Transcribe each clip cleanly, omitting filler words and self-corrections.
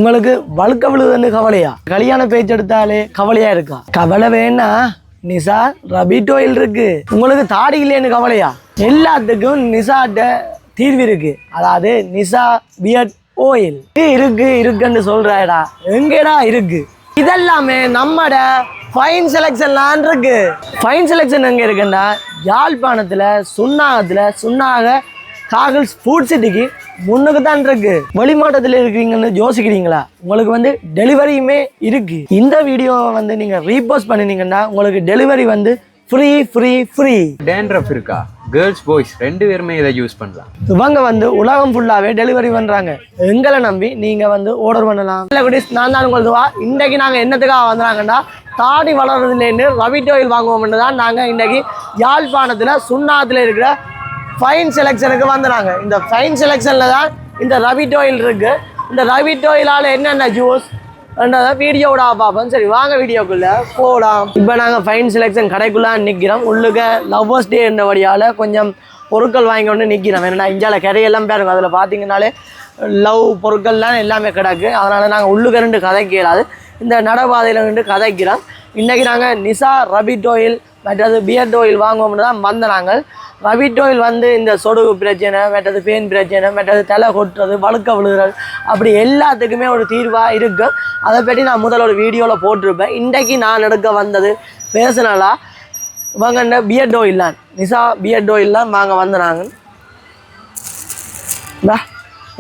உங்களுக்கு வழுக்க விழுதுன்னு கவலையா? கல்யாண பேச்சு எடுத்தாலே கவலையா இருக்கா? கவலை வேணா நிசா ரபிட் ஆயில் இருக்கு. உங்களுக்கு தாடி இல்லைன்னு கவலையா? எல்லாத்துக்கும் நிசாட்ட தீர்வு இருக்கு. அதாவது நிசா பியர்ட் ஆயில் இருக்குன்னு சொல்றாடா. எங்கடா இருக்கு? இதெல்லாமே நம்மட ஃபைன் செலெக்ஷன்லாம் இருக்கு. ஃபைன் செலெக்ஷன் எங்க இருக்குன்னா யாழ்ப்பாணத்துல சுன்னாக காகல்ஸ் ஃபுட் சிட்டிக்கு முன்னுக்கு தான் இருக்கு. வெளிமாட்டத்தில் இருக்கிறீங்கன்னு யோசிக்கிறீங்களா? உங்களுக்கு வந்து டெலிவரியுமே இருக்கு. இந்த வீடியோவை வந்து நீங்க ரீபோஸ்ட் பண்ணினீங்கன்னா உங்களுக்கு டெலிவரி வந்து ஃப்ரீ. டேண்ட்ரஃப் இருக்கா? கேர்ள்ஸ் பாய்ஸ் ரெண்டு பேருமே இதை யூஸ் பண்ணலாம். இவங்க வந்து உலகம் ஃபுல்லாவே டெலிவரி பண்றாங்க. எங்களை நம்பி நீங்க வந்து ஆர்டர் பண்ணலாம். நான் தான் உங்களுக்கு இன்றைக்கு நாங்க என்னத்துக்காக வந்துறாங்கன்னா தாடி வளர்றதுலேருந்து ரபிட் ஆயில் வாங்குவோம்னு தான் நாங்க இன்றைக்கு யாழ்ப்பாணத்துல சுண்ணாத்துல இருக்கிற ஃபைன் செலெக்ஷனுக்கு வந்துடுறாங்க. இந்த ஃபைன் செலெக்ஷனில் தான் இந்த ரபிட் ஆயில் இருக்குது. இந்த ரபிட் ஆயிலால் என்னென்ன ஜூஸ் என்றதை வீடியோவோட பார்ப்போம். சரி வாங்க வீடியோக்குள்ளே போகலாம். இப்போ நாங்கள் ஃபைன் செலெக்ஷன் கடைக்குள்ளே நிற்கிறோம். உள்ளுக்க லவ்வர்ஸ் டே என்ற வழியால் கொஞ்சம் பொருட்கள் வாங்கி கொண்டு நிற்கிறோம். ஏன்னா இந்தியாவில் கரையெல்லாம் பாருங்க, அதில் பார்த்தீங்கன்னாலே லவ் பொருட்கள்லாம் எல்லாமே கிடக்கு. அதனால் நாங்கள் உள்ளுக்க ரெண்டு கதைக்கலாது இந்த நடபாதையில் ரெண்டு கதைக்கிறோம். இன்றைக்கி நாங்கள் நிசா ரபிட் ஆயில் மற்றது பியர்ட் ஆயில் வாங்குவோம்னு தான் வந்தாங்க. ரபிட் ஆயில் வந்து இந்த சொடுகு பிரச்சனை, மற்றது பேன் பிரச்சனை, மற்றது தலை கொட்டுறது, வழுக்க விழுகிறது, அப்படி எல்லாத்துக்குமே ஒரு தீர்வாக இருக்கும். அதை பற்றி நான் முதல்ல ஒரு வீடியோவில் போட்டிருப்பேன். இன்றைக்கு நான் எடுக்க வந்தது பேசினாலா இவங்க பியர்ட் ஆயில் தான், நிசா பியர்ட் ஆயில் தான் வாங்க வந்தாங்க.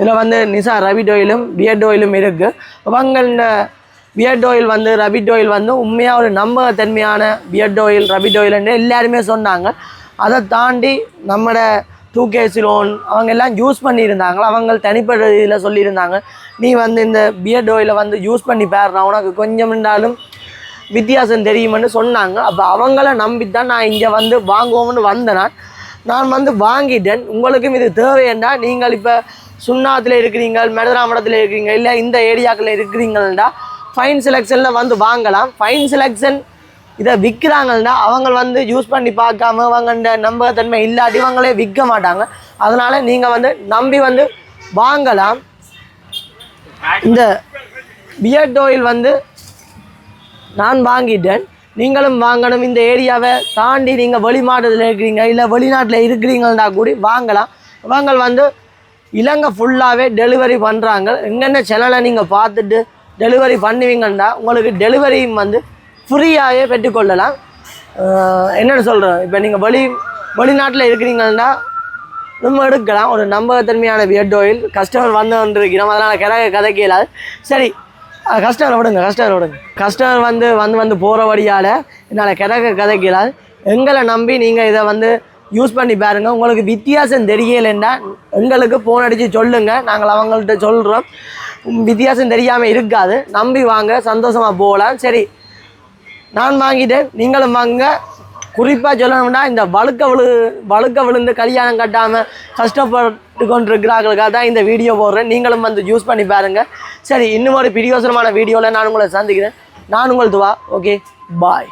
இதில் வந்து நிசா ரபிட் ஆயிலும் பியர்ட் ஆயிலும் இருக்குது. இவங்க இந்த பியர்ட் ஆயில் வந்து ரபிட் ஆயில் வந்து உண்மையாக ஒரு நம்பகத்தன்மையான பியர்ட் ஆயில் ரபிட் ஆயில்னு எல்லாருமே சொன்னாங்க. அதை தாண்டி நம்மட 2K சிலோன் அவங்க எல்லாம் யூஸ் பண்ணியிருந்தாங்களா, அவங்க தனிப்பட்ட இதில் சொல்லியிருந்தாங்க நீ வந்து இந்த பியர்ட் ஆயிலை வந்து யூஸ் பண்ணி பாருனா உனக்கு கொஞ்சம் இருந்தாலும் வித்தியாசம் தெரியுமென்னு சொன்னாங்க. அப்போ அவங்கள நம்பித்தான் நான் இங்கே வந்து வாங்குவோம்னு வந்தேன். நான் வந்து வாங்கிட்டேன். உங்களுக்கும் இது தேவைன்னா நீங்கள் இப்போ சுண்ணாத்தில் இருக்கிறீங்க, மெடராமடத்தில் இருக்கிறீங்க, இல்லை இந்த ஏரியாக்களில் இருக்கிறீங்கன்னா ஃபைன் செலெக்ஷனில் வந்து வாங்கலாம். ஃபைன் செலெக்ஷன் இதை விற்கிறாங்கன்னா அவங்க வந்து யூஸ் பண்ணி பார்க்காம அவங்க நம்பகத்தன்மை இல்லாட்டி இவங்களே விற்க மாட்டாங்க. அதனால் நீங்கள் வந்து நம்பி வந்து வாங்கலாம். இந்த பியர்ட் ஆயில் வந்து நான் வாங்கிட்டேன், நீங்களும் வாங்கணும். இந்த ஏரியாவை தாண்டி நீங்கள் வெளிமாநிலத்தில் இருக்கிறீங்க இல்லை வெளிநாட்டில் இருக்கிறீங்கன்னா கூட வாங்கலாம். இவங்க வந்து இலங்கை ஃபுல்லாகவே டெலிவரி பண்ணுறாங்க. எங்கென்ன சேனலை நீங்கள் பார்த்துட்டு டெலிவரி பண்ணுவீங்கன்னா உங்களுக்கு டெலிவரியும் வந்து ஃப்ரீயாகவே பெற்றுக்கொள்ளலாம். என்னென்னு சொல்கிறேன், இப்போ நீங்கள் வெளிநாட்டில் இருக்கிறீங்கன்னா நம்ம எடுக்கலாம். ஒரு நம்பகத்தன்மையான பியர்ட் ஆயில் கஸ்டமர் வந்துருக்கிறோம், அதனால் கதை கேளாது. சரி கஸ்டமர் விடுங்க. கஸ்டமர் வந்து போகிற வழியால் என்னால் கதை கேளாது. எங்களை நம்பி நீங்கள் இதை வந்து யூஸ் பண்ணி பாருங்கள். உங்களுக்கு வித்தியாசம் தெரியலைன்னா எங்களுக்கு ஃபோன் அடித்து சொல்லுங்கள், நாங்கள் அவங்கள்ட்ட சொல்கிறோம். வித்தியாசம் தெரியாமல் இருக்காது. நம்பி வாங்க, சந்தோஷமாக போகலாம். சரி நான் வாங்கிட்டேன், நீங்களும் வாங்க. குறிப்பாக சொல்லணும்னா இந்த வழுக்க விழுந்து கல்யாணம் கட்டாமல் கஷ்டப்பட்டு கொண்டு இருக்கிறார்களுக்காக தான் இந்த வீடியோ போடுறேன். நீங்களும் வந்து யூஸ் பண்ணி பாருங்கள். சரி இன்னும் ஒரு பிரியோசனமான வீடியோவில் நான் உங்களை சந்திக்கிறேன். நான் உங்கள் துவா. Okay bye.